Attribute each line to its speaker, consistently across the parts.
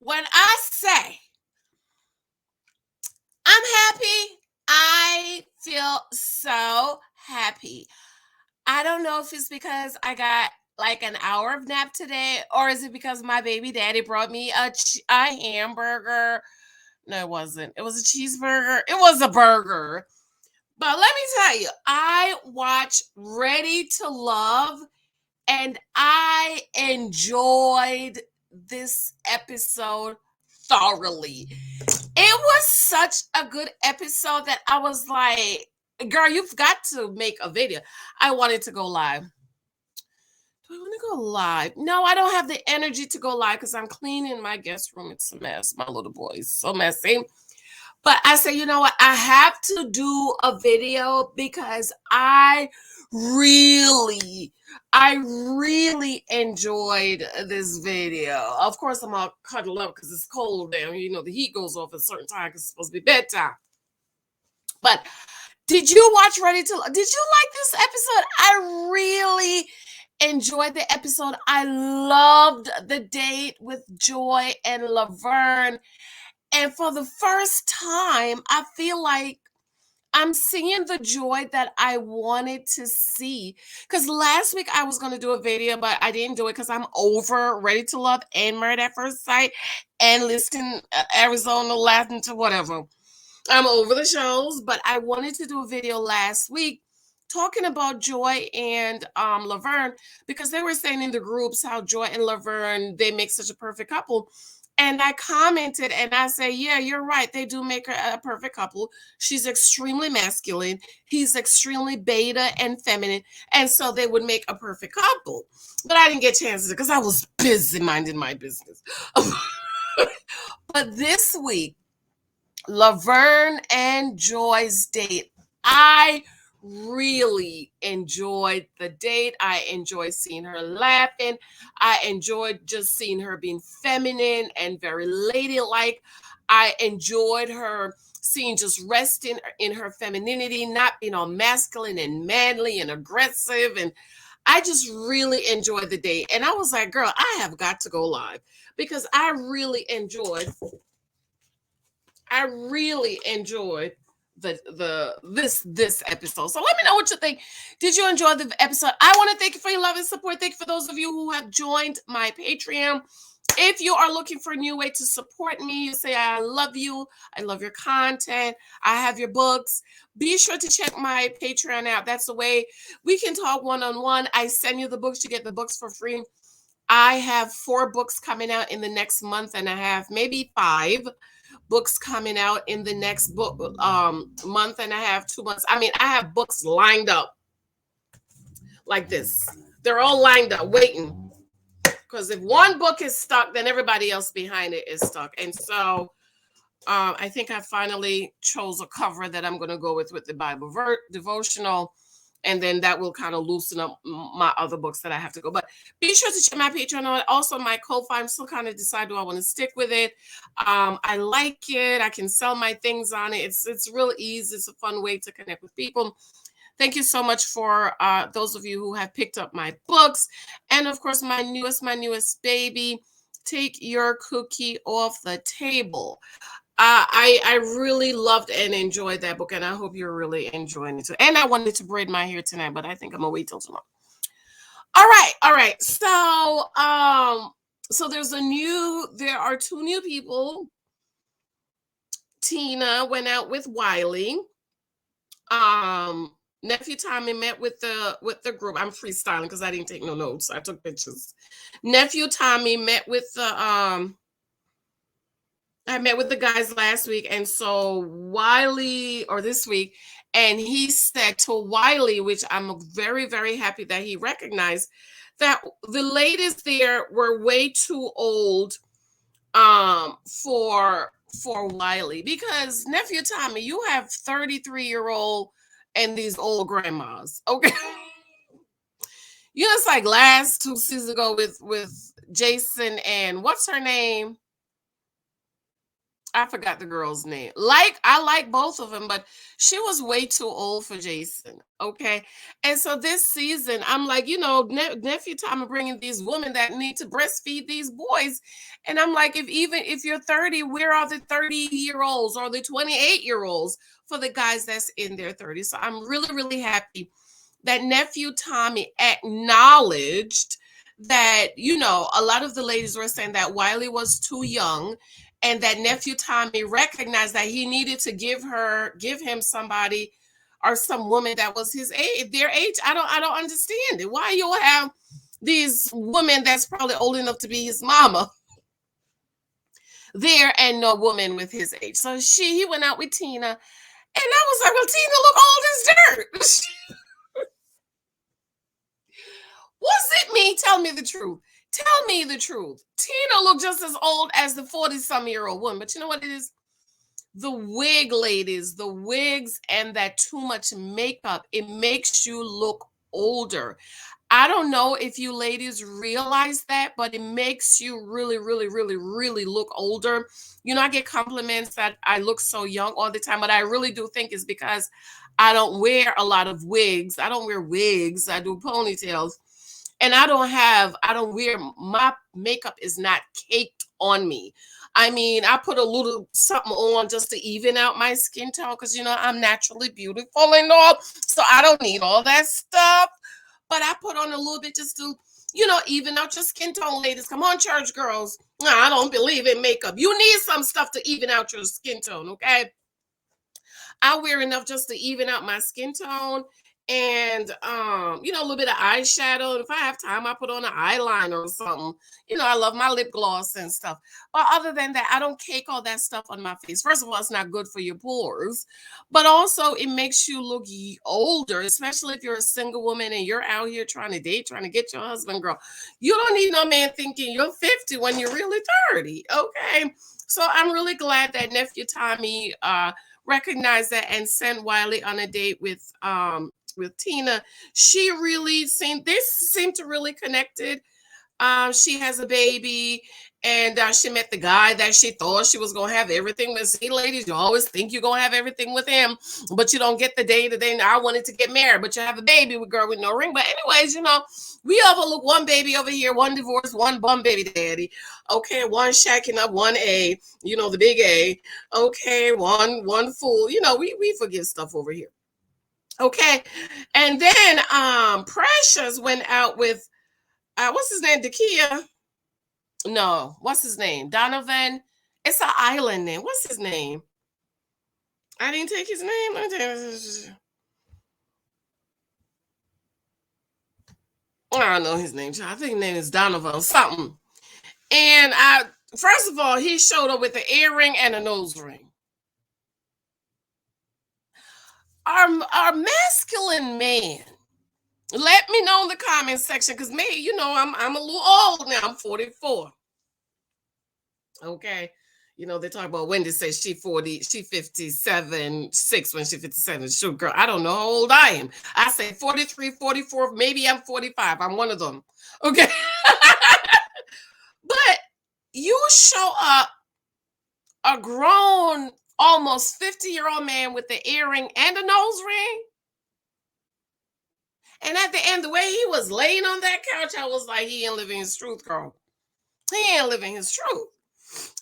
Speaker 1: When I say I'm happy, I feel so happy. I don't know if it's because I got like an hour of nap today, or is it because my baby daddy brought me a hamburger? No, it wasn't. It was a cheeseburger. It was a burger. But let me tell you, I watched Ready to Love and I enjoyed this episode thoroughly. It was such a good episode that I was like, girl, you've got to make a video. I wanted to go live. Do I want to go live? No, I don't have the energy to go live because I'm cleaning my guest room. It's a mess. My little boy is so messy. But I said, you know what? I have to do a video because really, I really enjoyed this video. Of course, I'm all cuddled up because it's cold down. You know, the heat goes off at a certain time because it's supposed to be bedtime. But did you watch Ready to? Did you like this episode? I really enjoyed the episode. I loved the date with Joy and Laverne. And for the first time, I feel like I'm seeing the joy that I wanted to see. Because last week I was going to do a video, but I didn't do it because I'm over Ready to Love and Married at First Sight and listing Arizona Latin to whatever. I'm over the shows, but I wanted to do a video last week talking about Joy and Laverne because they were saying in the groups how Joy and Laverne, they make such a perfect couple. And I commented and I say, yeah, you're right. They do make her a perfect couple. She's extremely masculine. He's extremely beta and feminine. And so they would make a perfect couple. But I didn't get chances because I was busy minding my business. But this week, Laverne and Joy's date. I really enjoyed the date. I enjoyed seeing her laughing. I enjoyed just seeing her being feminine and very ladylike. I enjoyed her seeing just resting in her femininity, not being all masculine and manly and aggressive. And I just really enjoyed the date. And I was like, girl, I have got to go live because I really enjoyed this episode. So let me know what you think. Did you enjoy the episode? I want to thank you for your love and support. Thank you for those of you who have joined my Patreon. If you are looking for a new way to support me, you say I love you, I love your content, I have your books. Be sure to check my Patreon out. That's the way we can talk one-on-one. I send you the books, you get the books for free. I have 4 books coming out in the next month and a half, maybe 5 books coming out in the next book month and a half, 2 months. I mean, I have books lined up like this. They're all lined up waiting. Because if one book is stuck, then everybody else behind it is stuck. And so I think I finally chose a cover that I'm going to go with the Bible devotional. And then that will kind of loosen up my other books that I have to go. But be sure to check my Patreon on it. Also, my Ko-Fi, I'm still kind of deciding do I want to stick with it. I like it. I can sell my things on it. It's real easy. It's a fun way to connect with people. Thank you so much for those of you who have picked up my books. And of course, my newest baby, Take Your Cookie Off the Table. I really loved and enjoyed that book, and I hope you're really enjoying it too. And I wanted to braid my hair tonight, but I think I'm gonna wait till tomorrow. All right. So there are 2 new people. Tina went out with Wiley. Nephew Tommy met with the group. I'm freestyling because I didn't take no notes. I took pictures. Nephew Tommy met with the I met with the guys last week, and so Wiley, or this week, and he said to Wiley, which I'm very, very happy that he recognized, that the ladies there were way too old for Wiley, because nephew Tommy, you have 33-year-old and these old grandmas. Okay. You know, it's like last 2 seasons ago with Jason and what's her name? I forgot the girl's name. Like, I like both of them, but she was way too old for Jason. Okay. And so this season, I'm like, nephew Tom are bringing these women that need to breastfeed these boys. And I'm like, if you're 30, where are the 30-year-olds or the 28-year-olds for the guys that's in their 30s? So I'm really, really happy that nephew Tommy acknowledged that, a lot of the ladies were saying that Wiley was too young, and that nephew Tommy recognized that he needed to give him somebody or some woman that was their age. I don't understand it. Why you have these women that's probably old enough to be his mama there and no woman with his age. So he went out with Tina, and I was like, well, Tina look old as dirt. Was it me? Tell me the truth. Tell me the truth. Tina looked just as old as the 40-some-year-old woman. But you know what it is? The wig, ladies, the wigs and that too much makeup, it makes you look older. I don't know if you ladies realize that, but it makes you really, really, really, really look older. I get compliments that I look so young all the time, but I really do think it's because I don't wear a lot of wigs. I don't wear wigs. I do ponytails. And I don't wear, my makeup is not caked on me. I mean, I put a little something on just to even out my skin tone because, I'm naturally beautiful and all. So I don't need all that stuff. But I put on a little bit just to, even out your skin tone, ladies. Come on, church girls. No, I don't believe in makeup. You need some stuff to even out your skin tone, okay? I wear enough just to even out my skin tone, and a little bit of eyeshadow. If I have time, I put on an eyeliner or something. I love my lip gloss and stuff. But other than that, I don't cake all that stuff on my face. First of all, it's not good for your pores, but also it makes you look older, especially if you're a single woman and you're out here trying to date, trying to get your husband. Girl, you don't need no man thinking you're 50 when you're really 30. Okay. So I'm really glad that nephew Tommy recognized that and sent Wiley on a date with Tina. They seemed to really connected. She has a baby, and she met the guy that she thought she was gonna have everything with. See, ladies, you always think you're gonna have everything with him, but you don't get the day. I wanted to get married, but you have a baby with girl with no ring. But anyways, we overlook one baby over here, one divorce, one bum baby daddy. Okay, one shacking up, one A, the big A. Okay, one fool. We forgive stuff over here. Okay. And then Precious went out with what's his name? Dakia. No, what's his name? Donovan. It's an island name. What's his name? I didn't take his name. Let me tell you. I don't know his name. I think his name is Donovan something. And first of all, he showed up with an earring and a nose ring. Our masculine man. Let me know in the comment section, because me, I'm a little old now. I'm 44. Okay. They talk about Wendy says she 40, she 57, 6 when she 57. Sure, girl, I don't know how old I am. I say 43, 44, maybe I'm 45. I'm one of them. Okay. But you show up a grown, almost 50-year-old man with the earring and a nose ring. And at the end, the way he was laying on that couch, I was like, he ain't living his truth, girl. He ain't living his truth.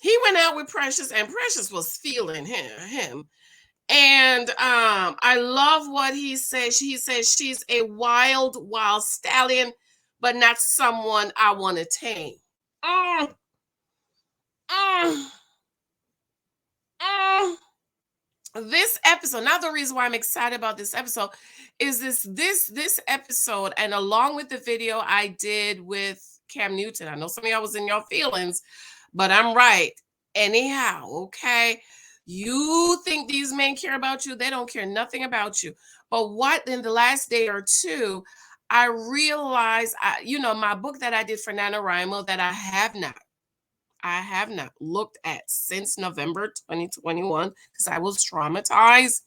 Speaker 1: He went out with Precious, and Precious was feeling him. And I love what he says. He says she's a wild stallion, but not someone I want to tame. Mm, mm, mm. This episode, now the reason why I'm excited about this episode is this episode, and along with the video I did with Cam Newton. I know some of y'all was in your feelings, but I'm right. Anyhow, okay. You think these men care about you? They don't care nothing about you. But what in the last day or two, I realized, my book that I did for NaNoWriMo that I have not looked at since November 2021 because I was traumatized.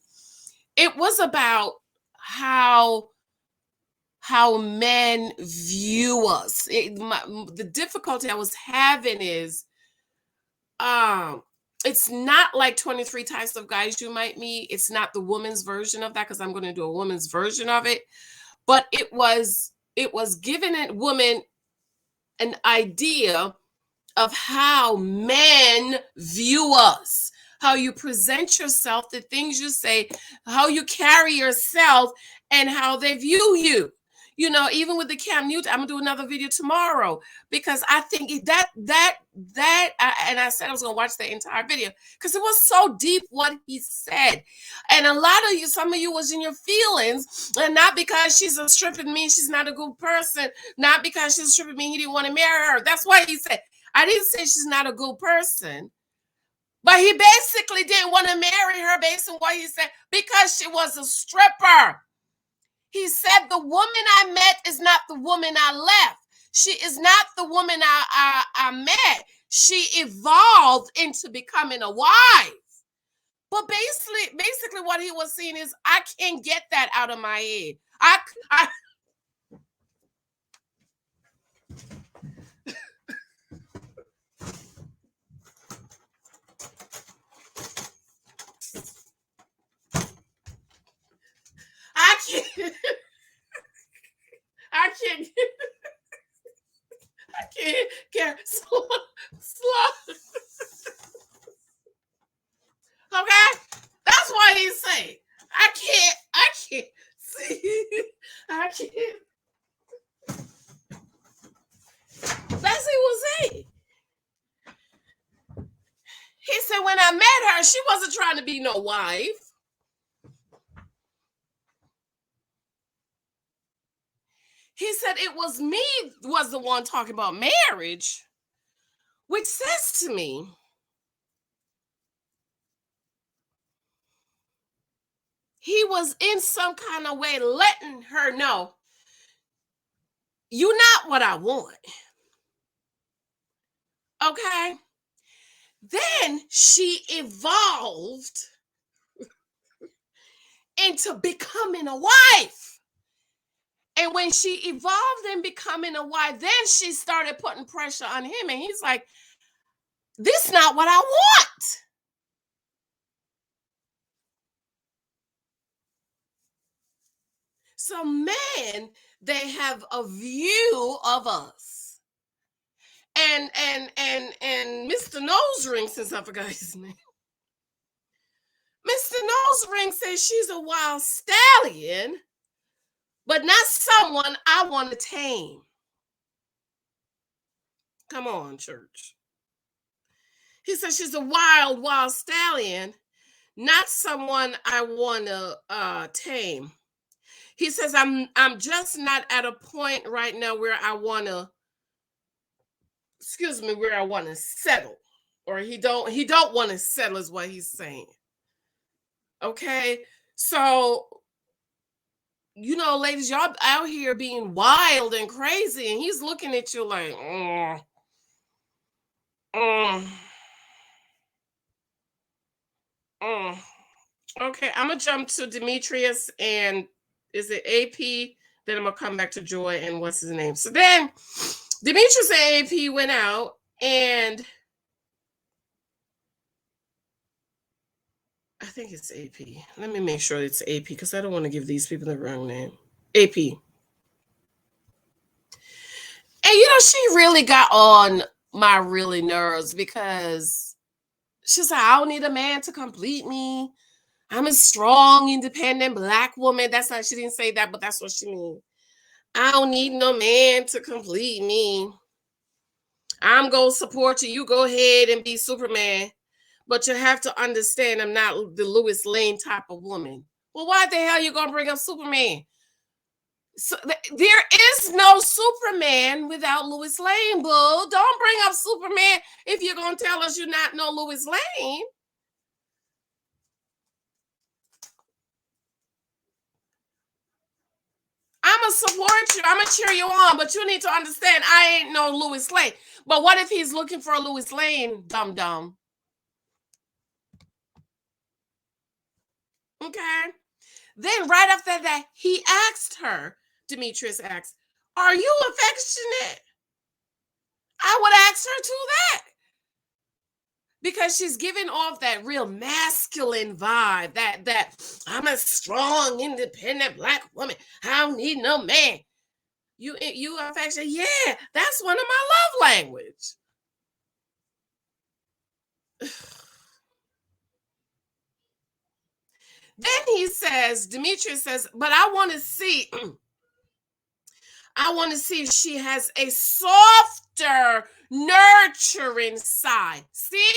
Speaker 1: It was about how men view us. The difficulty I was having is it's not like 23 types of guys you might meet. It's not the woman's version of that, because I'm going to do a woman's version of it. But it was giving a woman an idea of how men view us, how you present yourself, the things you say, how you carry yourself, and how they view you. You know, even with the Cam Newton, I'm gonna do another video tomorrow, because I think and I said I was gonna watch the entire video because it was so deep what he said. And a lot of you, some of you was in your feelings, and not because she's a stripper means she's not a good person, not because she's a stripper mean he didn't want to marry her. That's why he said, I didn't say she's not a good person, but he basically didn't want to marry her based on what he said because she was a stripper. He said, the woman I met is not the woman I left. She is not the woman I met. She evolved into becoming a wife. But basically what he was saying is, I can't get that out of my head. I can't. I can't. I can't. Slow. Okay, that's why he's saying I can't see. I can't. That's what he was saying. He said when I met her, she wasn't trying to be no wife. He said it was me was the one talking about marriage, which says to me, he was in some kind of way letting her know, you're not what I want. Okay. Then she evolved into becoming a wife. And when she evolved in becoming a wife, then she started putting pressure on him. And he's like, this is not what I want. So men, they have a view of us. And Mr. Nose Ring, since I forgot his name, Mr. Nose Ring says she's a wild stallion, but not someone I want to tame. Come on, church. He says she's a wild stallion, not someone I want to tame. He says I'm just not at a point right now where I want to, where I want to settle, or he don't want to settle is what he's saying. Okay, so ladies, y'all out here being wild and crazy, and he's looking at you like, Okay, I'm gonna jump to Demetrius, and is it AP? Then I'm gonna come back to Joy and what's his name. So then Demetrius and AP went out, and I think it's AP. Let me make sure it's AP because I don't want to give these people the wrong name. AP. And she really got on my really nerves because she's like, I don't need a man to complete me. I'm a strong, independent Black woman. She didn't say that, but that's what she means. I don't need no man to complete me. I'm going to support you. You go ahead and be Superman. But you have to understand, I'm not the Lois Lane type of woman. Well, why the hell are you going to bring up Superman? So there is no Superman without Lois Lane, boo. Don't bring up Superman if you're going to tell us you're not no Lois Lane. I'm going to support you. I'm going to cheer you on, but you need to understand I ain't no Lois Lane. But what if he's looking for a Lois Lane, dum-dum? Okay. Then right after that, he asked her, Demetrius asked, are you affectionate? I would ask her to that. because she's giving off that real masculine vibe, that I'm a strong, independent Black woman. I don't need no man. You affection, yeah, that's one of my love language. Then he says, Demetrius says, but I want to see, I want to see if she has a softer, nurturing side. See?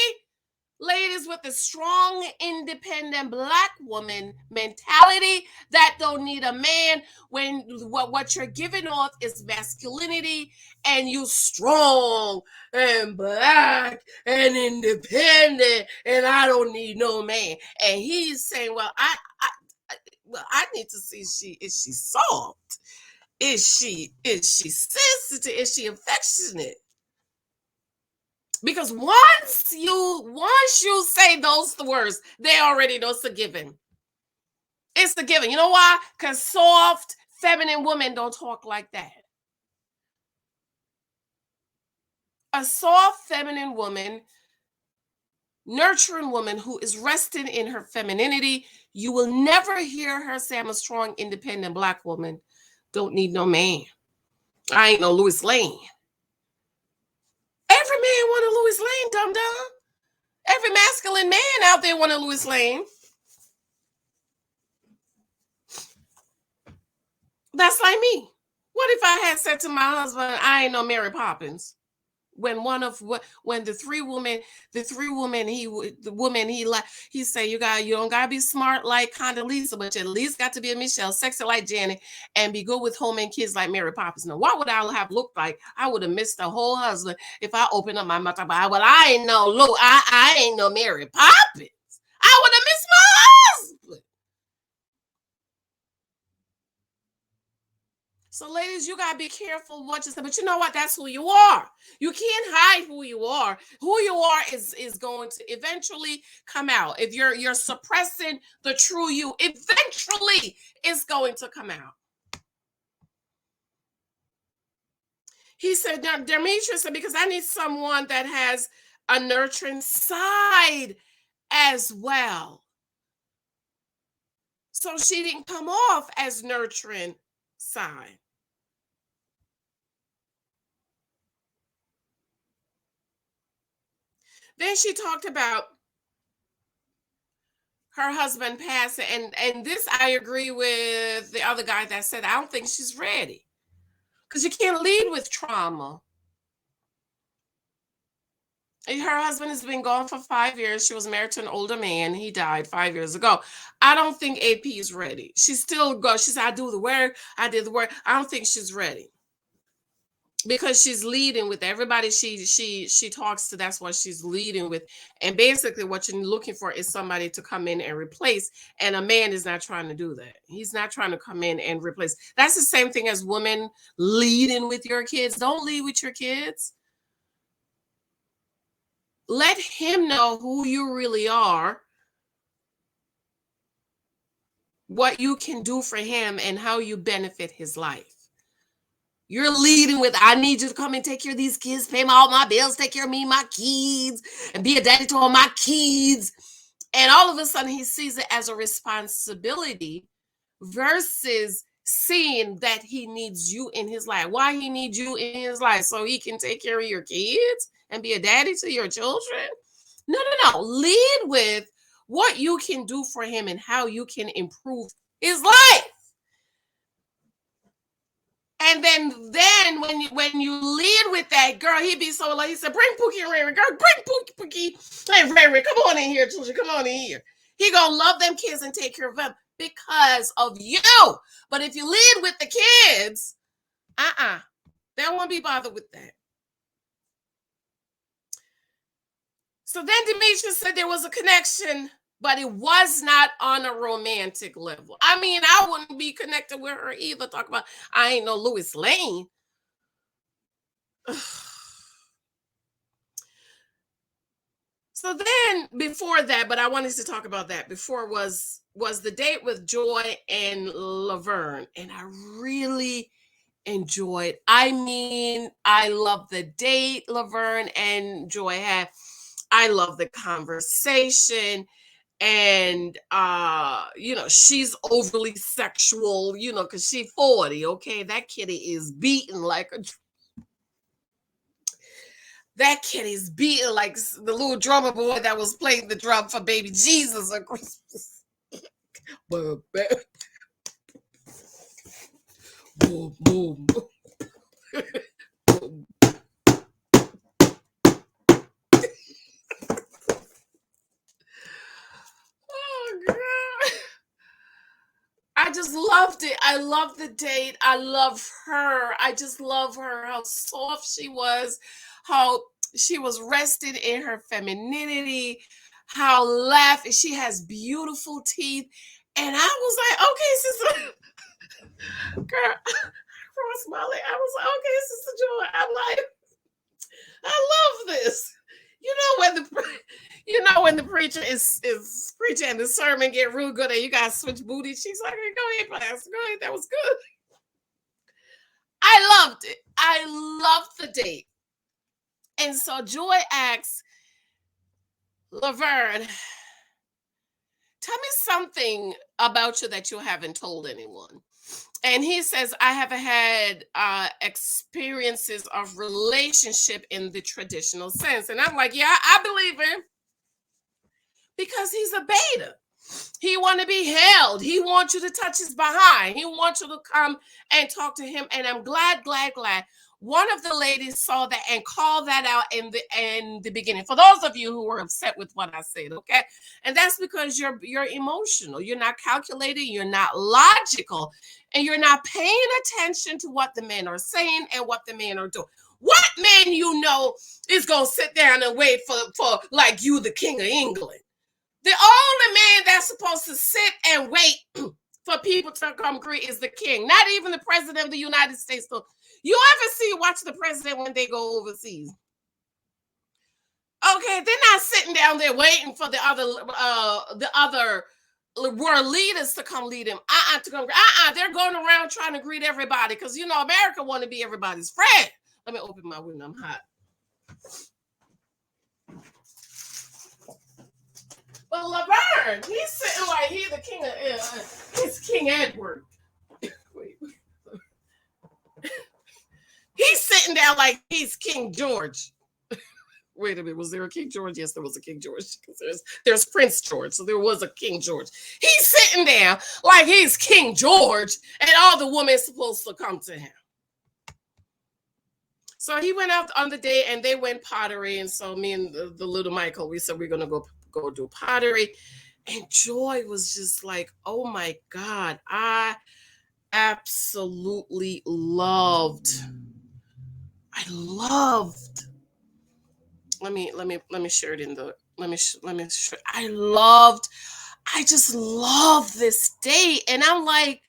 Speaker 1: Ladies with a strong, independent Black woman mentality that don't need a man, when what you're giving off is masculinity, and you strong and Black and independent, and I don't need no man. And he's saying, well, I need to see, is she soft? Is she sensitive? Is she affectionate? Because once you say those words, they already know it's a given. It's the given. You know why? Because soft, feminine women don't talk like that. A soft, feminine woman, nurturing woman who is resting in her femininity, you will never hear her say, I'm a strong, independent Black woman. Don't need no man. I ain't no Louis Lane. Every man want a Louis Lane, dum-dum. Every masculine man out there want a Louis Lane. That's like me. What if I had said to my husband, I ain't no Mary Poppins? When the three women he say, you don't gotta be smart like Condoleezza, but you at least got to be a Michelle, sexy like Janet, and be good with home and kids like Mary Poppins. Now, what would I have looked like? I would have missed the whole husband if I opened up my mouth. Well, I ain't no Mary Poppins. I would have missed my husband. So, ladies, you gotta be careful what you say. But you know what? That's who you are. You can't hide who you are. Who you are is going to eventually come out. If you're suppressing the true you, eventually it's going to come out. He said, now, Demetrius said, because I need someone that has a nurturing side as well. So she didn't come off as nurturing side. Then she talked about her husband passing, and this I agree with the other guy that said, I don't think she's ready. Because you can't lead with trauma. Her husband has been gone for 5 years. She was married to an older man. He died 5 years ago. I don't think AP is ready. She's still go. She said, I do the work. I did the work. I don't think she's ready. Because she's leading with everybody she talks to. That's what she's leading with. And basically what you're looking for is somebody to come in and replace. And a man is not trying to do that. He's not trying to come in and replace. That's the same thing as women leading with your kids. Don't lead with your kids. Let him know who you really are, what you can do for him, and how you benefit his life. You're leading with, I need you to come and take care of these kids, pay all my bills, take care of me, my kids, and be a daddy to all my kids. And all of a sudden he sees it as a responsibility versus seeing that he needs you in his life. Why he needs you in his life? So he can take care of your kids and be a daddy to your children? No. Lead with what you can do for him and how you can improve his life. And then when you lead with that, girl, he'd be so like, he said, bring Pookie and Rary, girl, bring Pookie. Hey, Rary, come on in here, children, come on in here. He gonna love them kids and take care of them because of you. But if you lead with the kids, they won't be bothered with that. So then Demetrius said there was a connection, but it was not on a romantic level. I mean, I wouldn't be connected with her either. Talk about, I ain't no Louis Lane. So then before that, but I wanted to talk about that before was the date with Joy and Laverne. And I really enjoyed. I mean, I love the date Laverne and Joy had. I love the conversation. And she's overly sexual, because she's 40. Okay, that kitty is beaten like the little drummer boy that was playing the drum for baby Jesus at Christmas. Boom, boom, boom, boom. Oh God. I just loved it. I love the date. I love her. I just love her. How soft she was. How she was rested in her femininity. How laughing. She has beautiful teeth. And I was like, okay, sister. Girl, cross my leg. I was like, okay, Sister Joy. I'm like, I love this. When the preacher is preaching and the sermon get real good and you gotta switch booty. She's like, go ahead, Pastor. Go ahead. That was good. I loved it. I loved the date. And so Joy asks Laverne, tell me something about you that you haven't told anyone. And he says, I have had experiences of relationship in the traditional sense. And I'm like, yeah, I believe him. Because he's a beta. He want to be held. He wants you to touch his behind. He wants you to come and talk to him. And I'm glad. One of the ladies saw that and called that out in the beginning. For those of you who were upset with what I said, okay? And that's because you're emotional. You're not calculating. You're not logical. And you're not paying attention to what the men are saying and what the men are doing. What man is going to sit down and wait for like you, the king of England? The only man that's supposed to sit and wait for people to come greet is the king. Not even the president of the United States. So you ever watch the president when they go overseas? Okay, they're not sitting down there waiting for the other world leaders to come lead them. They're going around trying to greet everybody because America want to be everybody's friend. Let me open my window. I'm hot. But Laverne, he's sitting like he's the king of he's King Edward. Wait. He's sitting down like he's King George. Wait a minute, was there a King George? Yes, there was a King George. There's Prince George, so there was a King George. He's sitting down like he's King George, and all the women supposed to come to him. So he went out on the date, and they went pottery. And so me and the little Michael, we said we're gonna go do pottery. And Joy was just like, oh my God, I absolutely loved. Let me share it in the share. I just love this date. And I'm like,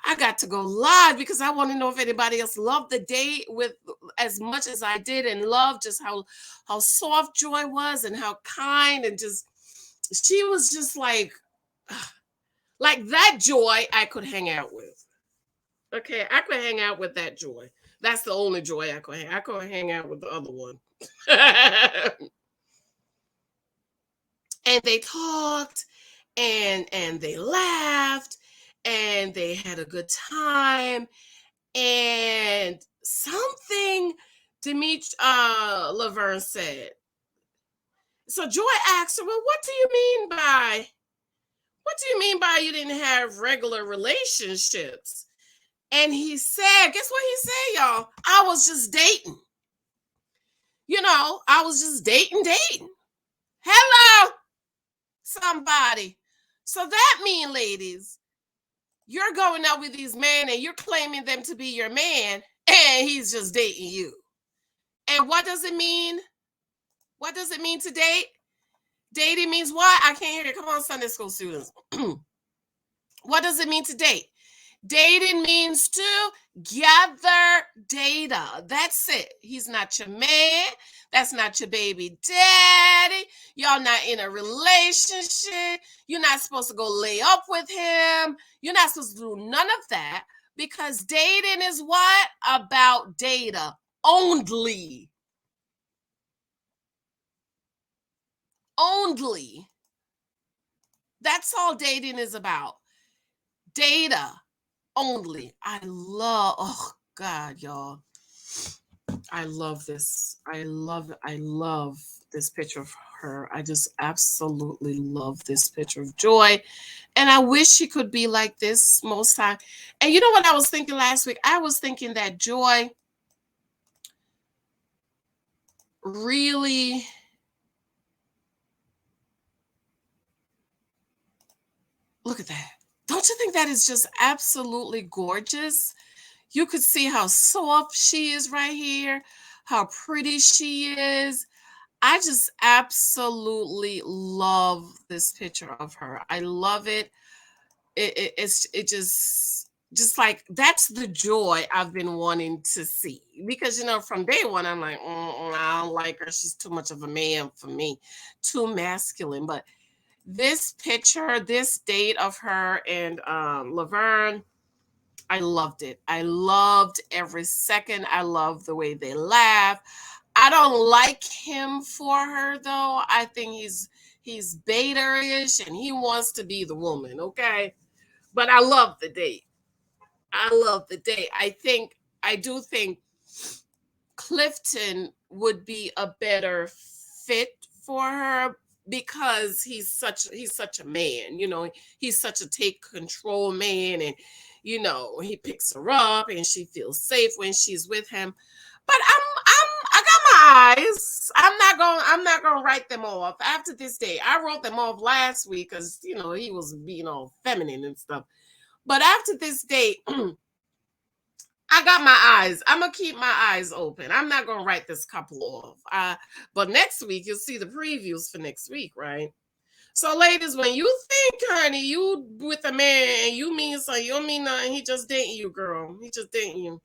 Speaker 1: I got to go live because I want to know if anybody else loved the date with as much as I did, and loved just how soft Joy was and how kind, and just she was just like that Joy I could hang out with. Okay, I could hang out with that Joy. That's the only Joy I could hang. I couldn't hang out with the other one. And they talked and they laughed and they had a good time. And something Laverne said. So Joy asked her, well, what do you mean by you didn't have regular relationships? And he said, guess what he said, y'all? I was just dating. I was just dating. Hello, somebody. So that means, ladies, you're going out with these men and you're claiming them to be your man, and he's just dating you. And what does it mean? What does it mean to date? Dating means what? I can't hear you. Come on, Sunday school students. What does it mean to date? Dating means to gather data. That's it. He's not your man. That's not your baby daddy. Y'all not in a relationship. You're not supposed to go lay up with him. You're not supposed to do none of that, because dating is what? About data only. only. That's all dating is about. Data only. Oh God, y'all. I love this. I love this picture of her. I just absolutely love this picture of Joy. And I wish she could be like this most time. And you know what I was thinking last week? I was thinking that Joy really, look at that. Don't you think that is just absolutely gorgeous? You could see how soft she is right here, how pretty she is. I just absolutely love this picture of her. I love it. It just like that's the Joy I've been wanting to see, because from day one I'm like, I don't like her. She's too much of a man for me, too masculine. But this picture, this date of her and Laverne, I loved it. I loved every second. I love the way they laugh. I don't like him for her though. I think he's beta-ish and he wants to be the woman, okay? But I love the date. I love the date. I do think Clifton would be a better fit for her because he's such a man, he's such a take control man, and he picks her up and she feels safe when she's with him. But I got my eyes. I'm not gonna write them off after this day. I wrote them off last week because he was being all feminine and stuff. But after this date, I got my eyes. I'm gonna keep my eyes open. I'm not gonna write this couple off. But next week you'll see the previews for next week, right? So, ladies, when you think, honey, you with a man and you mean something, you don't mean nothing. He just dating you, girl. He just dating you.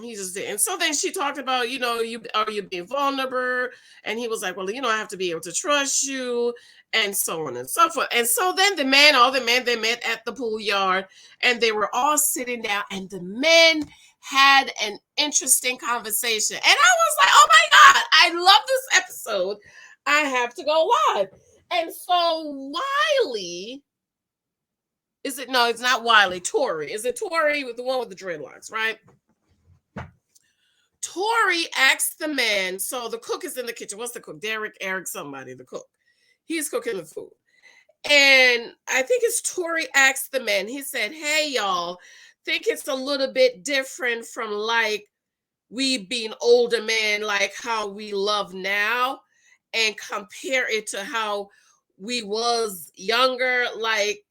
Speaker 1: He just did. And so then she talked about, you being vulnerable. And he was like, well, I have to be able to trust you, and so on and so forth. And so then all the men, they met at the pool yard and they were all sitting down and the men had an interesting conversation. And I was like, oh my God, I love this episode. I have to go live. And so Wiley, no, it's not Wiley, Tori. Is it Tori with the one with the dreadlocks, right? Tori asked the man, so the cook is in the kitchen. What's the cook? Derek, Eric, somebody, the cook. He's cooking the food. And I think it's Tori asked the man, he said, hey, y'all, think it's a little bit different from like we being older men, like how we love now, and compare it to how we was younger, like.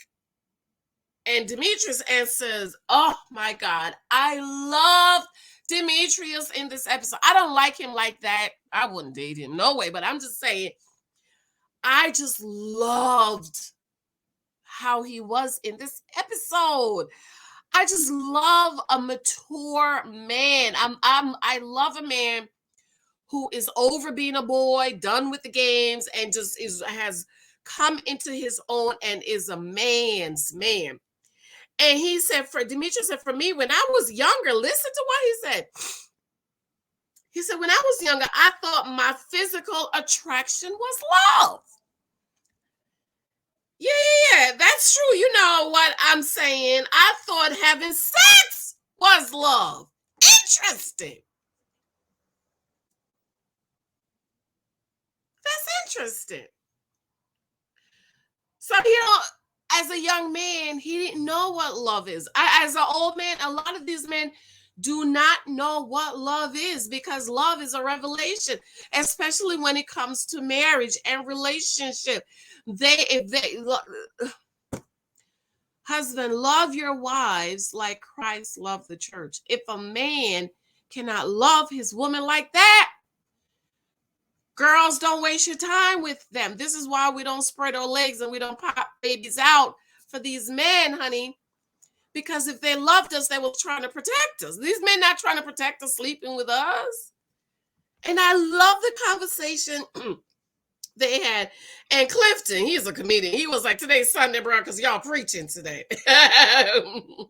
Speaker 1: And Demetrius answers, oh my God, I love Demetrius in this episode. I don't like him like that. I wouldn't date him, no way. But I'm just saying, I just loved how he was in this episode. I just love a mature man. I love a man who is over being a boy, done with the games, and just has come into his own and is a man's man. And he said, Demetrius said, for me, when I was younger, listen to what he said. He said, when I was younger, I thought my physical attraction was love. Yeah, that's true. You know what I'm saying? I thought having sex was love. Interesting. That's interesting. So, as a young man, he didn't know what love is. As an old man, a lot of these men do not know what love is, because love is a revelation, especially when it comes to marriage and relationship. Husband, love your wives like Christ loved the church. If a man cannot love his woman like that, girls, don't waste your time with them. This is why we don't spread our legs and we don't pop babies out for these men, honey. Because if they loved us, they were trying to protect us. These men not trying to protect us, sleeping with us. And I love the conversation they had. And Clifton, he's a comedian. He was like, today's Sunday, bro, because y'all preaching today. And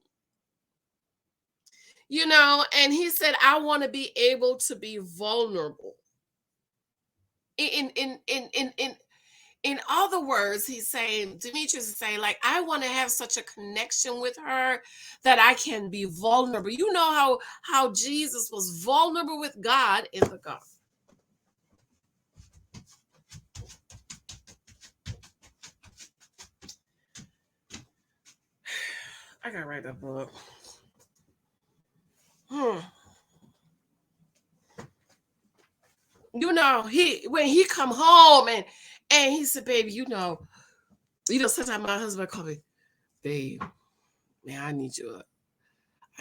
Speaker 1: he said, I want to be able to be vulnerable in other words, he's saying, Demetrius is saying, like, I want to have such a connection with her that I can be vulnerable. You know how Jesus was vulnerable with God in the garden. I gotta write that book. You know, when he come home and he said, baby, sometimes my husband call me, babe, man, I need you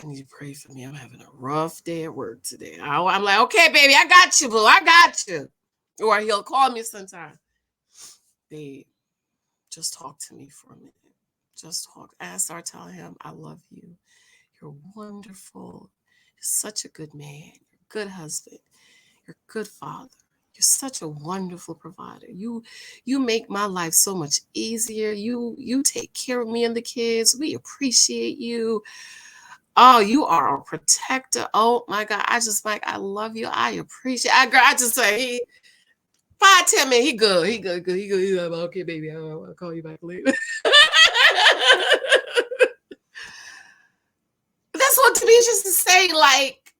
Speaker 1: to pray for me. I'm having a rough day at work today. I'm like, okay, baby, I got you, boo. I got you. Or he'll call me sometime. Babe, just talk to me for a minute. Just talk. I start telling him, I love you. You're wonderful. You're such a good man. You're a good husband. You're a good father. You're such a wonderful provider. You make my life so much easier. You take care of me and the kids. We appreciate you. Oh, you are a protector. Oh my God. I love you. I appreciate I just say 5-10 minutes. He good. He good. He good. He's like, okay, baby. I'll call you back later. That's what Demetrius is saying. Like,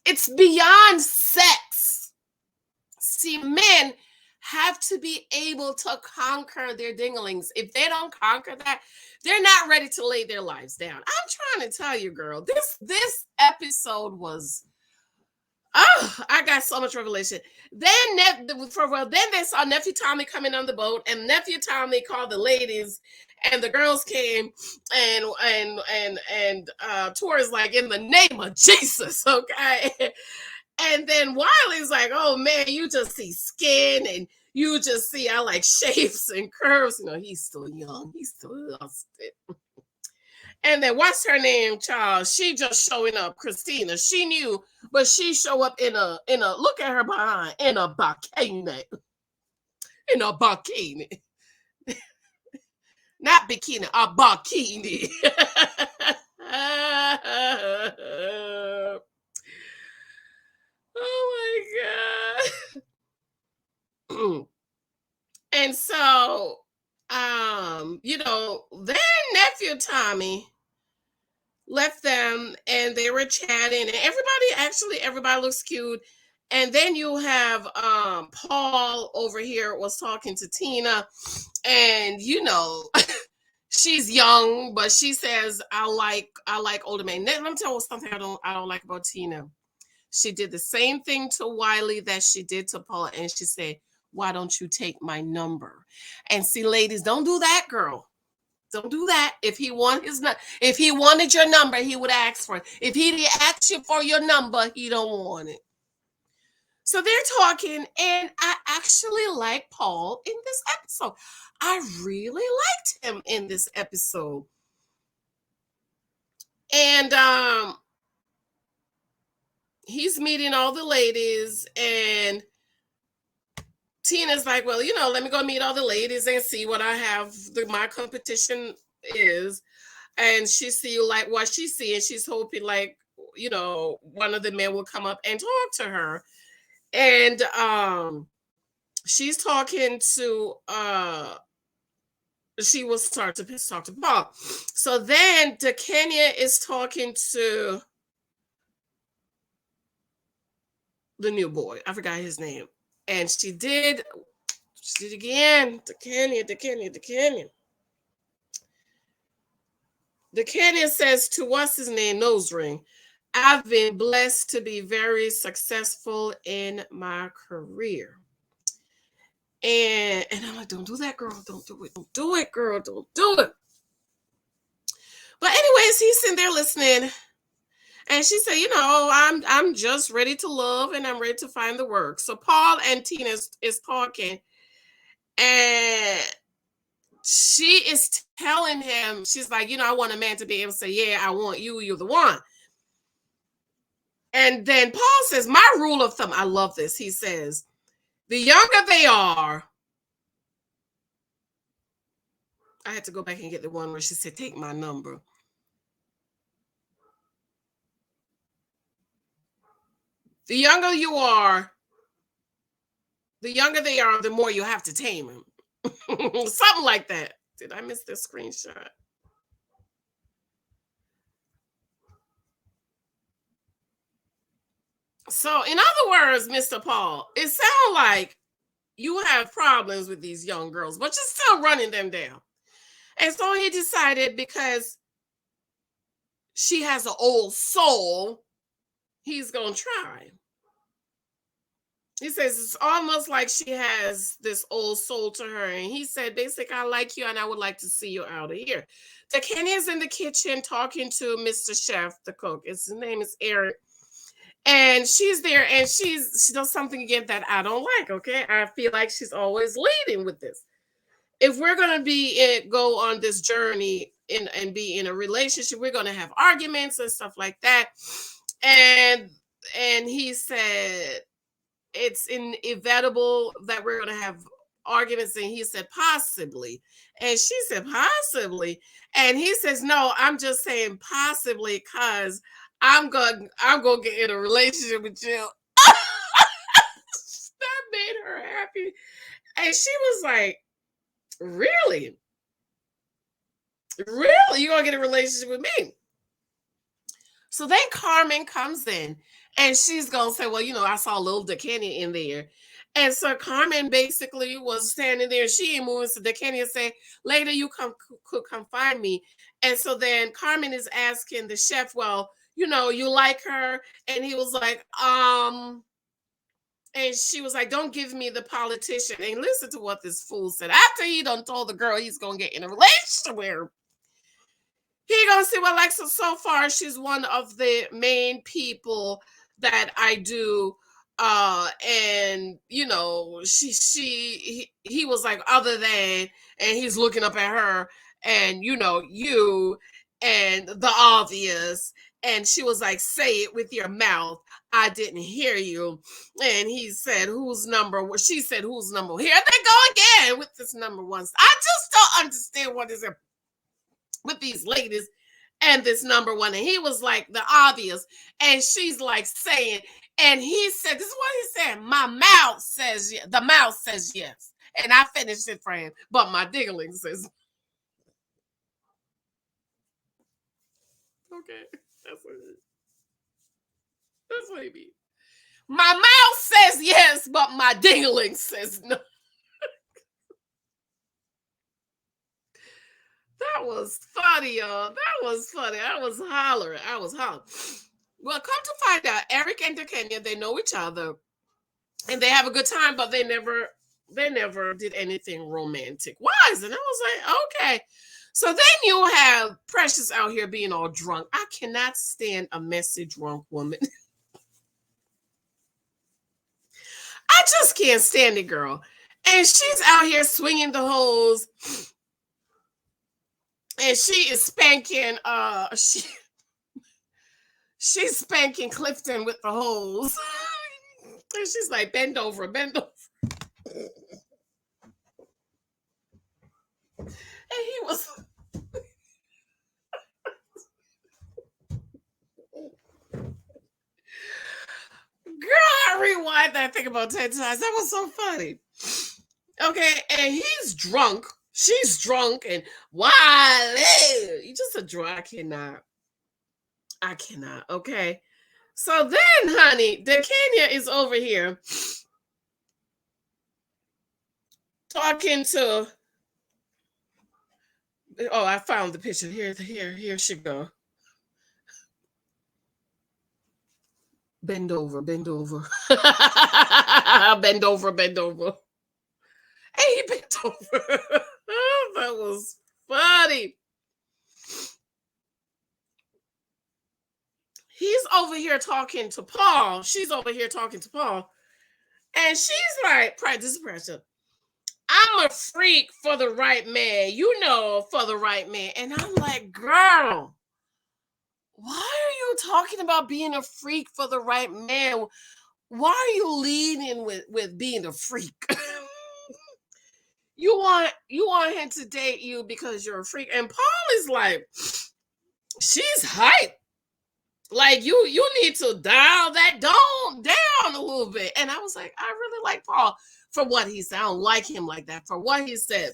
Speaker 1: it's beyond sex. See, men have to be able to conquer their dingalings. If they don't conquer that, they're not ready to lay their lives down. I'm trying to tell you, girl, this episode was, I got so much revelation. Then they saw Nephew Tommy coming on the boat, and Nephew Tommy called the ladies, and the girls came, and Tori's like, in the name of Jesus, okay. And then Wiley's like, oh man, you just see skin, and you just see I like shapes and curves. He's still young. He's still lost it. And then what's her name, child? She just showing up, Christina. She knew, but she show up in a look at her behind, in a bikini. In a bikini. Not bikini, a bikini. Oh my God. And so, their nephew Tommy left them, and they were chatting, and everybody looks cute. And then you have Paul over here was talking to Tina, and she's young, but she says, I like older men. Let me tell you something I don't like about Tina. She did the same thing to Wiley that she did to Paul, and she said, why don't you take my number? And see, ladies, don't do that, girl. Don't do that. If he wanted your number, he would ask for it. If he asked you for your number, he don't want it. So they're talking, and I actually like Paul in this episode. I really liked him in this episode. And he's meeting all the ladies, and Tina's like, well, let me go meet all the ladies and see what I have, my competition is. And she see like what she see, and she's hoping like, one of the men will come up and talk to her. And she's talking to she was starting to talk to Paul. So then Kenya is talking to the new boy. I forgot his name. And she did again. The Kenya says to what's his name, nose ring, I've been blessed to be very successful in my career. And I'm like, don't do that, girl. Don't do it. Don't do it, girl. Don't do it. But anyways, he's sitting there listening. And she said, I'm just ready to love, and I'm ready to find the work. So Paul and Tina is talking, and she is telling him, she's like, I want a man to be able to say, yeah, I want you. You're the one. And then Paul says, my rule of thumb, I love this. He says, the younger they are, I had to go back and get the one where she said, take my number. The younger you are, The younger they are, the more you have to tame them. Something like that. Did I miss this screenshot? So, in other words, Mr. Paul, it sounds like you have problems with these young girls, but you're still running them down. And so he decided, because she has an old soul, he's going to try. He says it's almost like she has this old soul to her. And he said, basically, I like you and I would like to see you out of here. The Kenny is in the kitchen talking to Mr. Chef, the cook. His name is Eric. And she's there and she does something again that I don't like. Okay. I feel like she's always leading with this. If we're gonna go on this journey and be in a relationship, we're gonna have arguments and stuff like that. And he said it's inevitable that we're gonna have arguments, and he said possibly, and she said possibly, and he says no, I'm just saying possibly because I'm gonna get in a relationship with you. That made her happy, and she was like, really, really, you gonna get a relationship with me? So then Carmen comes in and she's gonna say, well, I saw little DeKenny in there. And so Carmen basically was standing there. She ain't moving. So DeKenny say, later you could come find me. And so then Carmen is asking the chef, well, you like her? And he was like, and she was like, don't give me the politician. And listen to what this fool said. After he done told the girl he's gonna get in a relationship with her, he gonna say, well, Alexa, so far she's one of the main people that I do. And he was like, other than, and he's looking up at her, and you and the obvious. And she was like, say it with your mouth. I didn't hear you. And he said, whose number? She said, whose number? Here they go again with this number one. I just don't understand what is it with these ladies and this number one. And he was like, the obvious. And she's like saying, and he said, this is what he said, my mouth says yes. The mouth says yes. And I finished it for him, but my Dingaling says, okay, that's what he means. My mouth says yes, but my Dingaling says no. That was funny, y'all. That was funny. I was hollering. Well, come to find out, Eric and Kenya, they know each other and they have a good time, but they never did anything romantic wise. And I was like, okay. So then you have Precious out here being all drunk. I cannot stand a messy drunk woman. I just can't stand it, girl. And she's out here swinging the hose. And she is spanking, she's spanking Clifton with the hose. And she's like, bend over, bend over. And he was... Girl, I rewind that thing about 10 times. That was so funny. Okay, and he's drunk. She's drunk, and why? You just a drunk. I cannot. Okay. So then, honey, the Kenya is over here talking to... Oh, I found the picture. Here she go. Bend over, bend over. Bend over, bend over. And he bent over. Oh, that was funny. He's over here talking to Paul. She's over here talking to Paul. And she's like, this pressure. I'm a freak for the right man. For the right man. And I'm like, girl, why are you talking about being a freak for the right man? Why are you leading with being a freak? You want him to date you because you're a freak. And Paul is like, she's hype. Like you need to dial that down a little bit. And I was like, I really like Paul for what he said. I don't like him like that. For what he said,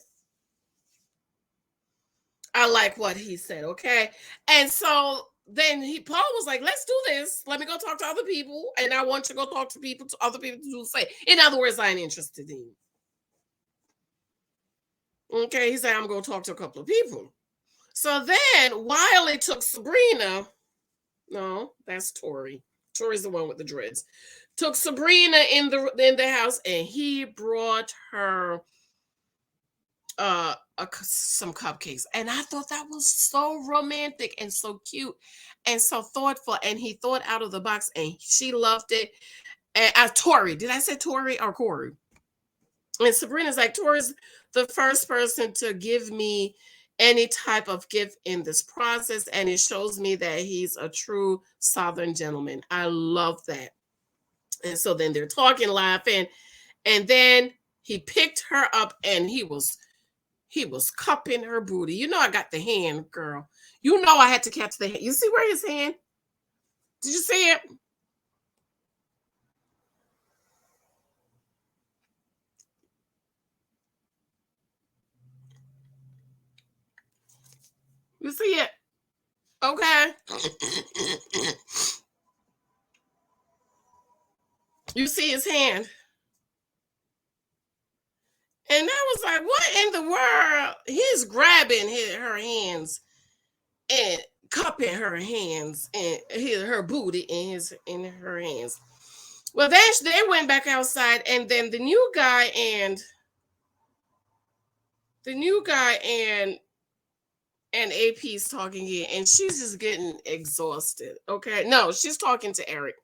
Speaker 1: I like what he said. Okay. And so then Paul was like, let's do this. Let me go talk to other people. And I want you to go talk to other people to do the same. In other words, I ain't interested in you. Okay. He said, I'm going to talk to a couple of people. So then while it took Sabrina, no, that's Tori. Tori's the one with the dreads. Took Sabrina in the house, and he brought her some cupcakes, and I thought that was so romantic and so cute and so thoughtful. And he thought out of the box, and she loved it. And Tori, did I say Tori or Corey? And Sabrina's like, Tori's the first person to give me any type of gift in this process, and it shows me that he's a true Southern gentleman. I love that. And so then they're talking, laughing, and then he picked her up, and he was cupping her booty. You know, I got the hand, girl. You know, I had to catch the hand. You see where his hand? Did you see it? You see it? Okay. You see his hand. And I was like, what in the world? He's grabbing her hands and cupping her hands and her booty in her hands. Well, then they went back outside, and then the new guy and AP's talking again, and she's just getting exhausted. Okay. No, she's talking to Eric.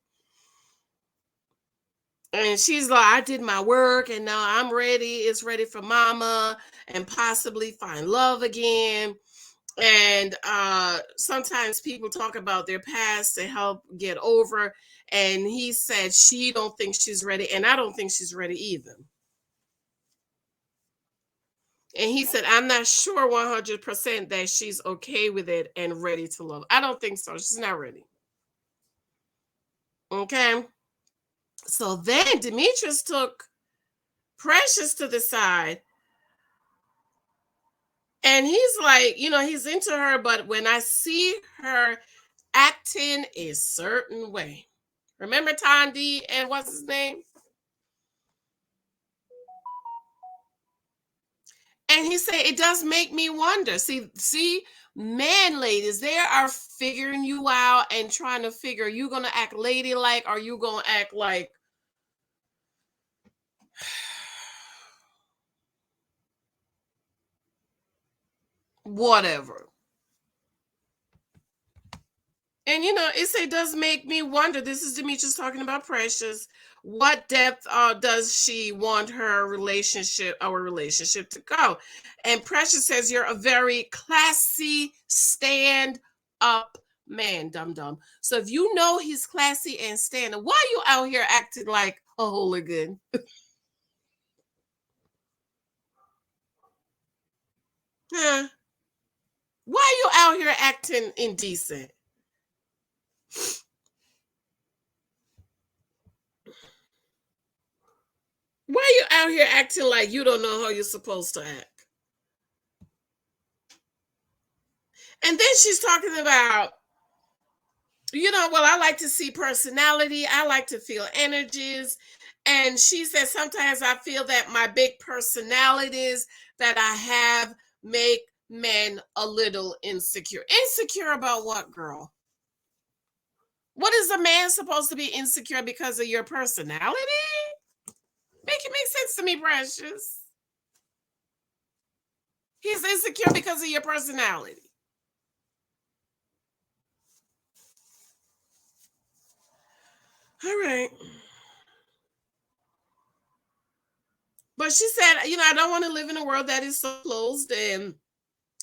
Speaker 1: And she's like, I did my work and now I'm ready. It's ready for mama and possibly find love again. And sometimes people talk about their past to help get over. And he said she don't think she's ready, and I don't think she's ready either. And he said, I'm not sure 100% that she's okay with it and ready to love. I don't think so. She's not ready. Okay. So then Demetrius took Precious to the side, and he's like, he's into her, but when I see her acting a certain way. Remember Tondi and what's his name? And he said, it does make me wonder. See, man, ladies, they are figuring you out and trying to figure, you going to act ladylike or you going to act like whatever. And it does make me wonder. This is Demetrius talking about Precious. What depth does she want our relationship to go? And Precious says, you're a very classy, stand up man, dum dum. So if you know he's classy and stand up, why are you out here acting like a hooligan? Huh? Why are you out here acting indecent? Why are you out here acting like you don't know how you're supposed to act? And then she's talking about, well, I like to see personality. I like to feel energies. And she said, sometimes I feel that my big personalities that I have make men a little insecure. Insecure about what, girl? What is a man supposed to be insecure because of your personality? Make it make sense to me, Precious. He's insecure because of your personality. All right. But she said, I don't want to live in a world that is so closed, and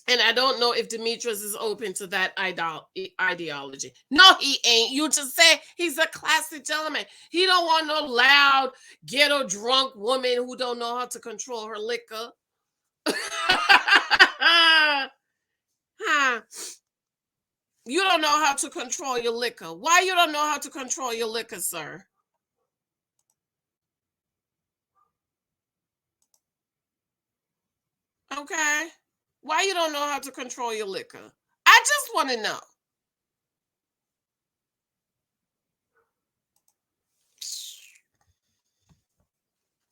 Speaker 1: I don't know if Demetrius is open to that ideology. No, he ain't. You just say he's a classic gentleman. He don't want no loud, ghetto drunk woman who don't know how to control her liquor. You don't know how to control your liquor. Why you don't know how to control your liquor, sir? Okay. Why you don't know how to control your liquor? I just want to know.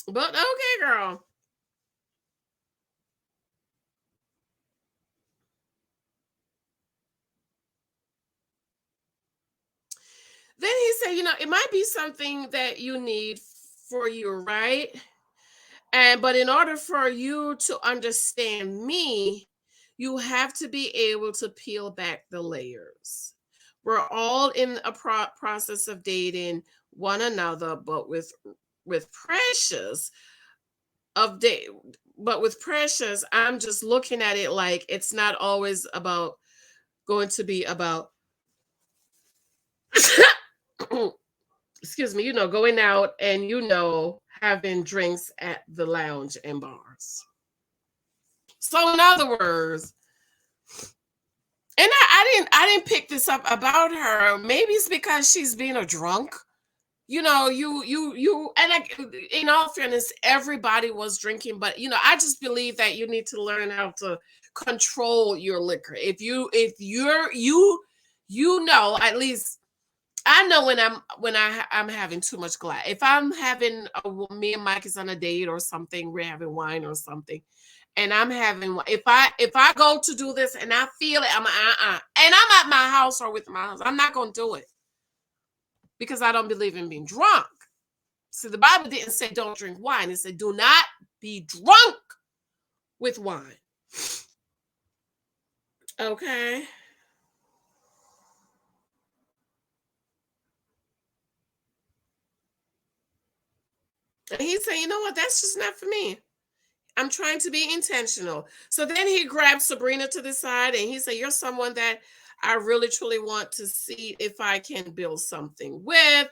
Speaker 1: But okay, girl. Then he said, it might be something that you need for you, right? And but in order for you to understand me, you have to be able to peel back the layers. We're all in a process of dating one another, but with Precious of date, but with Precious, I'm just looking at it like it's not always about going to be about excuse me, going out and having drinks at the lounge and bars. So in other words, and I didn't pick this up about her. Maybe it's because she's being a drunk. And in all fairness, everybody was drinking, but I just believe that you need to learn how to control your liquor. If you're at least I know when I'm having too much glass. If I'm having me and Mike is on a date or something, we're having wine or something, and I'm having if I go to do this and I feel it, and I'm at my house or with my house, I'm not gonna do it because I don't believe in being drunk. See, the Bible didn't say don't drink wine; it said do not be drunk with wine. Okay, and he said, you know what? That's just not for me. I'm trying to be intentional. So then he grabbed Sabrina to the side and he said, you're someone that I really truly want to see if I can build something with.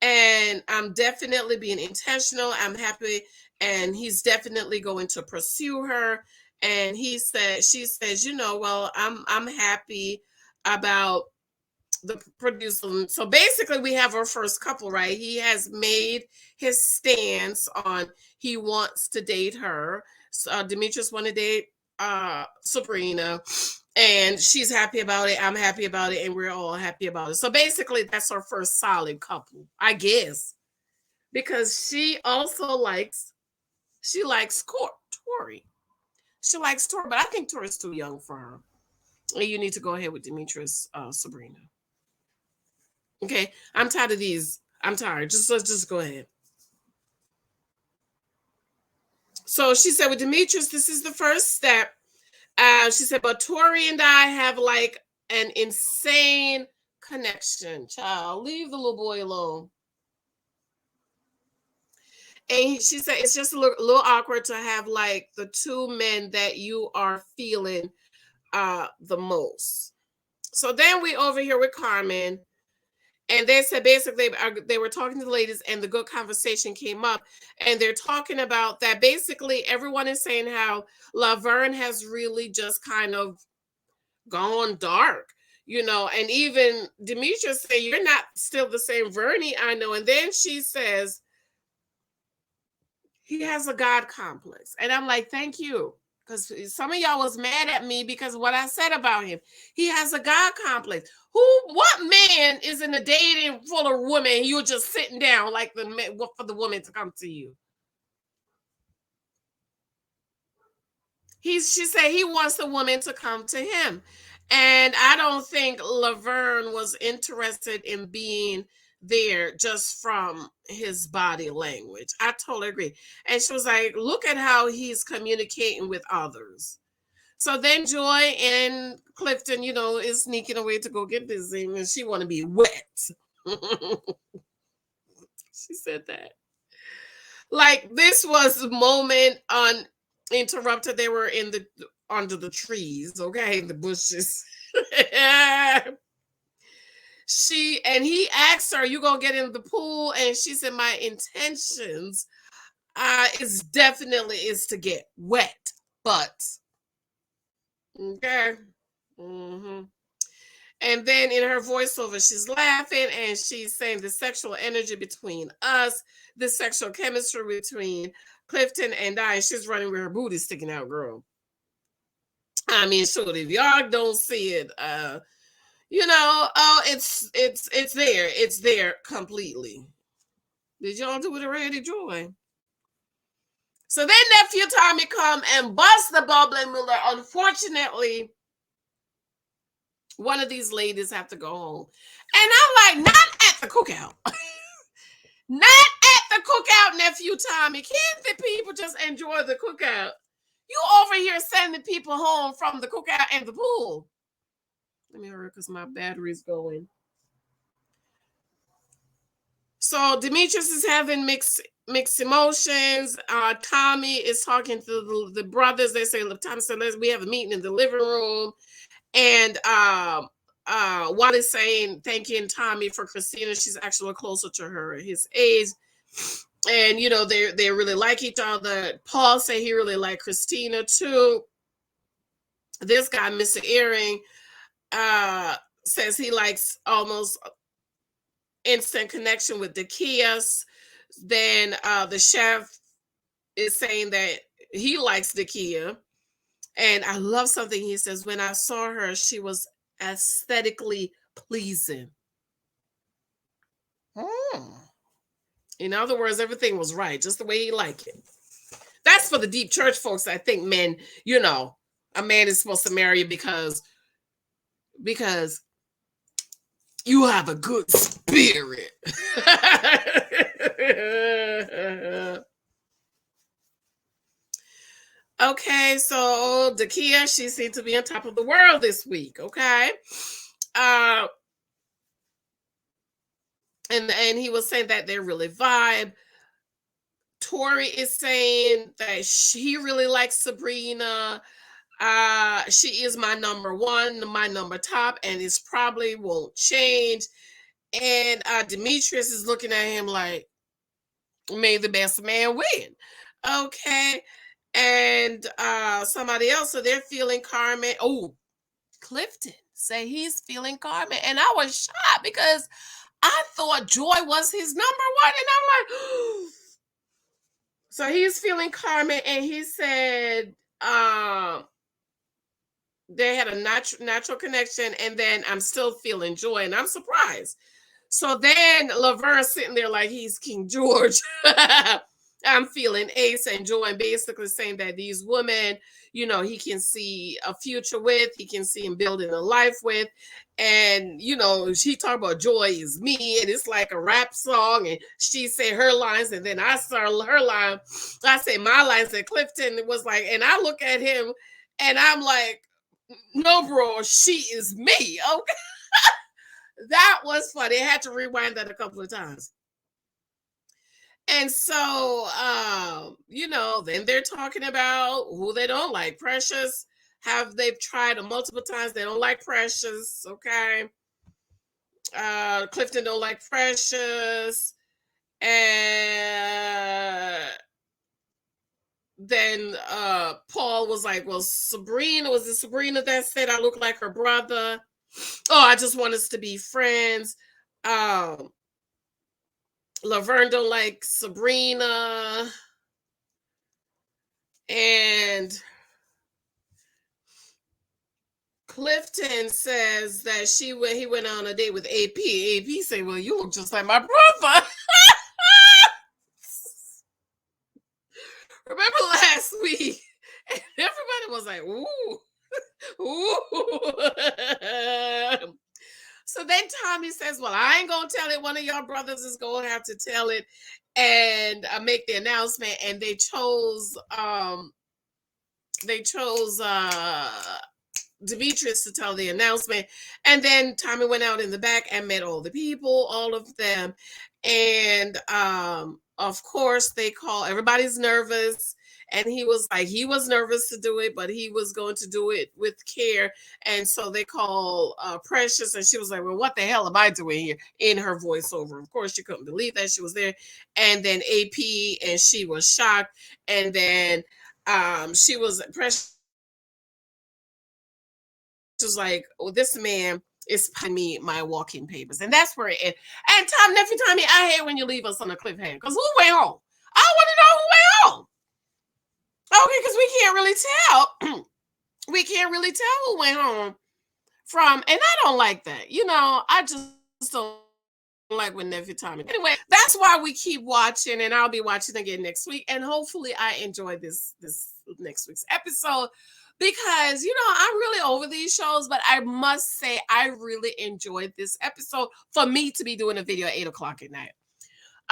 Speaker 1: And I'm definitely being intentional. I'm happy. And he's definitely going to pursue her. And she says, well, I'm happy about the producer. So basically, we have our first couple, right? He has made his stance on he wants to date her. So, Demetrius want to date Sabrina, and she's happy about it. I'm happy about it, and we're all happy about it. So basically, that's our first solid couple, I guess, because she likes Tori. She likes Tori, but I think Tori's too young for her. And you need to go ahead with Demetrius, Sabrina. Okay, I'm tired of these. I'm tired. Let's just go ahead. So she said, with Demetrius, this is the first step. She said, but Tori and I have like an insane connection. Child, leave the little boy alone. And she said it's just a little awkward to have like the two men that you are feeling the most. So then we over here with Carmen. And they said basically they were talking to the ladies and the good conversation came up, and they're talking about that basically everyone is saying how Laverne has really just kind of gone dark, and even Demetrius say you're not still the same Vernie I know. And then she says he has a God complex. And I'm like, thank you. Because some of y'all was mad at me because of what I said about him. He has a God complex. What man is in a dating full of women? You're just sitting down like for the woman to come to you. She said he wants the woman to come to him. And I don't think Laverne was interested in being there just from his body language. I totally agree. And she was like, look at how he's communicating with others. So then Joy and Clifton, is sneaking away to go get busy, and she want to be wet. She said that. Like this was the moment uninterrupted. They were in the under the trees, okay, the bushes. He asked her, "You gonna get in the pool?" And she said, "My intentions is to get wet, but okay." Mm-hmm. And then in her voiceover, she's laughing and she's saying the sexual energy between us, the sexual chemistry between Clifton and I. And she's running with her booty sticking out, girl. I mean, sure, if y'all don't see it, it's there. It's there completely. Did y'all do it already, Joy? So then nephew Tommy come and bust the bubble and Miller. Unfortunately, one of these ladies have to go home. And I'm like, not at the cookout. Not at the cookout, nephew Tommy. Can't the people just enjoy the cookout? You over here sending people home from the cookout and the pool. Let me hurry because my battery's going. So Demetrius is having mixed emotions. Tommy is talking to the brothers. They say, look, Tommy said, we have a meeting in the living room. And Juan is saying, thanking Tommy for Christina. She's actually closer to his age. And, they really like each other. Paul said he really liked Christina, too. This guy, Mr. Earring, says he likes almost instant connection with the Kias. Then the chef is saying that he likes the Kia. And I love something he says, when I saw her, she was aesthetically pleasing. In other words, everything was right, just the way he liked it. That's for the deep church folks. I think men, a man is supposed to marry you because you have a good spirit. Okay, so Dakia, she seemed to be on top of the world this week. Okay. And he was saying that they really vibe. Tori is saying that he really likes Sabrina. She is my number one, my number top, and it probably won't change. And Demetrius is looking at him like, may the best man win. Okay. And somebody else, so they're feeling Carmen. Oh, Clifton say he's feeling Carmen. And I was shocked because I thought Joy was his number one. And I'm like, so he's feeling Carmen, and he said they had a natural connection, and then I'm still feeling Joy, and I'm surprised. So then Laverne's sitting there like he's King George. I'm feeling Ace and Joy, and basically saying that these women, he can see a future with, he can see him building a life with. And, she talked about Joy is me, and it's like a rap song, and she said her lines, and then I started her line. I say my lines, and Clifton was like, and I look at him, and I'm like, no, bro, she is me. Okay. That was funny. I had to rewind that a couple of times. And so, then they're talking about who they don't like. Precious, they've tried multiple times. They don't like Precious, okay? Clifton don't like Precious. And then Paul was like, well, Sabrina, was it Sabrina that said I look like her brother? Oh, I just want us to be friends. Laverne don't like Sabrina. And Clifton says that he went on a date with AP. AP said, well, you look just like my brother. Remember last week? And everybody was like, ooh. Ooh. So then Tommy says, well, I ain't going to tell it. One of y'all brothers is going to have to tell it and make the announcement. And they chose Demetrius to tell the announcement. And then Tommy went out in the back and met all the people, all of them. And of course, everybody's nervous. And he was nervous to do it, but he was going to do it with care. And so they call Precious, and she was like, well, what the hell am I doing here? In her voiceover. Of course, she couldn't believe that she was there. And then AP, and she was shocked. And then Precious was like, oh, this man is paying me my walking papers. And that's where it is. And nephew Tommy, I hate when you leave us on a cliffhanger. Because who went home? I want to know who went home. Okay, because we can't really tell. We can't really tell who went home from. And I don't like that. I just don't like when nephew Tommy. Anyway, that's why we keep watching, and I'll be watching again next week. And hopefully I enjoy this next week's episode, because I'm really over these shows, but I must say I really enjoyed this episode for me to be doing a video at 8:00 at night.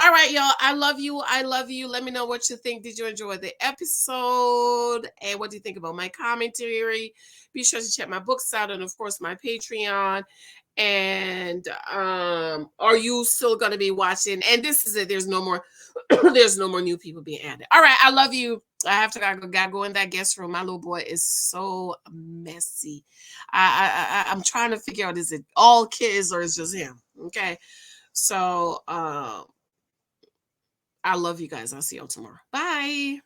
Speaker 1: All right, y'all. I love you. I love you. Let me know what you think. Did you enjoy the episode? And what do you think about my commentary? Be sure to check my books out, and of course my Patreon. And are you still gonna be watching? And this is it. There's no more there's no more new people being added. All right, I love you. I have to gotta go in that guest room. My little boy is so messy. I'm trying to figure out, is it all kids or is it just him? Okay. So I love you guys. I'll see you all tomorrow. Bye.